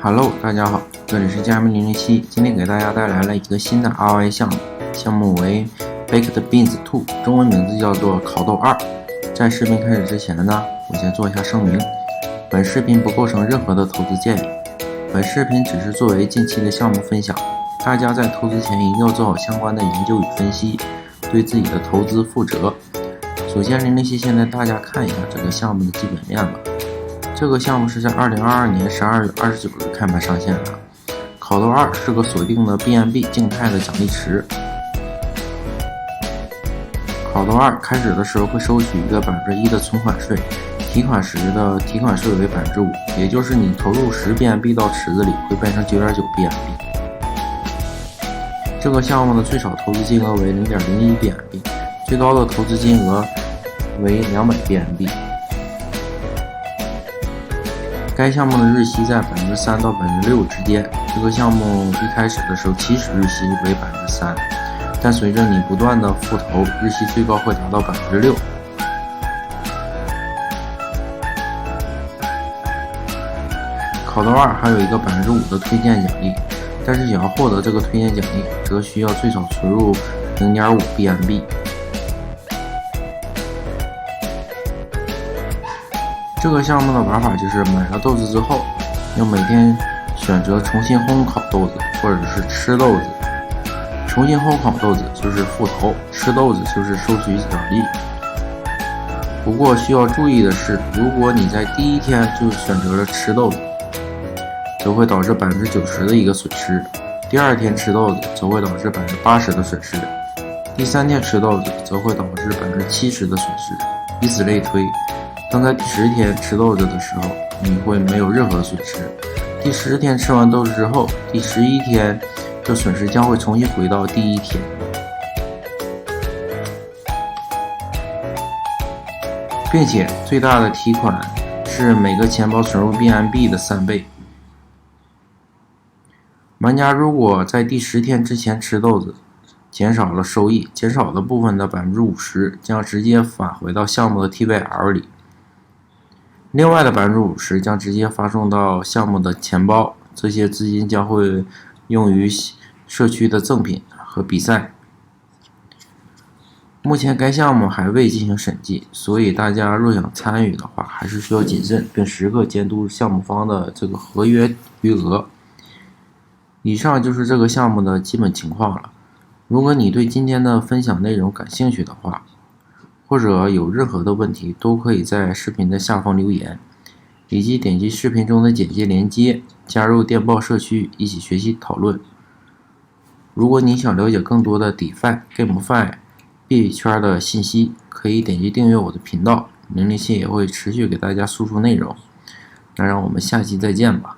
Hello， 大家好，这里是佳明007，今天给大家带来了一个新的 ROI 项目，项目为 Baked Beans 2，中文名字叫做烤豆2。在视频开始之前呢，我先做一下声明，本视频不构成任何的投资建议，本视频只是作为近期的项目分享，大家在投资前一定要做好相关的研究与分析，对自己的投资负责。首先007先带大家看一下这个项目的基本面吧。这个项目是在2022年12月29日开盘上线的。烤豆2是个锁定的 BNB 静态的奖励池。烤豆2开始的时候会收取一个1%的存款税，提款时的提款税为5%，也就是你投入10 BNB 到池子里会变成9.9 BNB。这个项目的最少投资金额为 0.01 BNB， 最高的投资金额为200 BNB。该项目的日息在3%到6%之间。这个项目一开始的时候起始日息为3%，但随着你不断的复投，日息最高会达到6%。烤豆2还有一个5%的推荐奖励，但是想要获得这个推荐奖励，则需要最少存入 0.5 BNB。这个项目的玩法就是买了豆子之后，要每天选择重新烘烤豆子，或者是吃豆子。重新烘烤豆子就是复投，吃豆子就是收取奖励。不过需要注意的是，如果你在第一天就选择了吃豆子，则会导致90%的一个损失；第二天吃豆子则会导致80%的损失；第三天吃豆子则会导致70%的损失，以此类推。当在第10天吃豆子的时候，你会没有任何损失。第10天吃完豆子之后，第11天的损失将会重新回到第1天，并且最大的提款是每个钱包存入 BNB 的3倍。玩家如果在第10天之前吃豆子，减少了收益，减少的部分的50%将直接返回到项目的 TVL 里。另外的50%将直接发送到项目的钱包，这些资金将会用于社区的赠品和比赛。目前该项目还未进行审计，所以大家若想参与的话，还是需要谨慎，并时刻监督项目方的这个合约余额。以上就是这个项目的基本情况了。如果你对今天的分享内容感兴趣的话，或者有任何的问题，都可以在视频的下方留言，以及点击视频中的简介连接，加入电报社区一起学习讨论。如果你想了解更多的DeFi、GameFi、币圈的信息，可以点击订阅我的频道，007也会持续给大家输出内容。那让我们下期再见吧。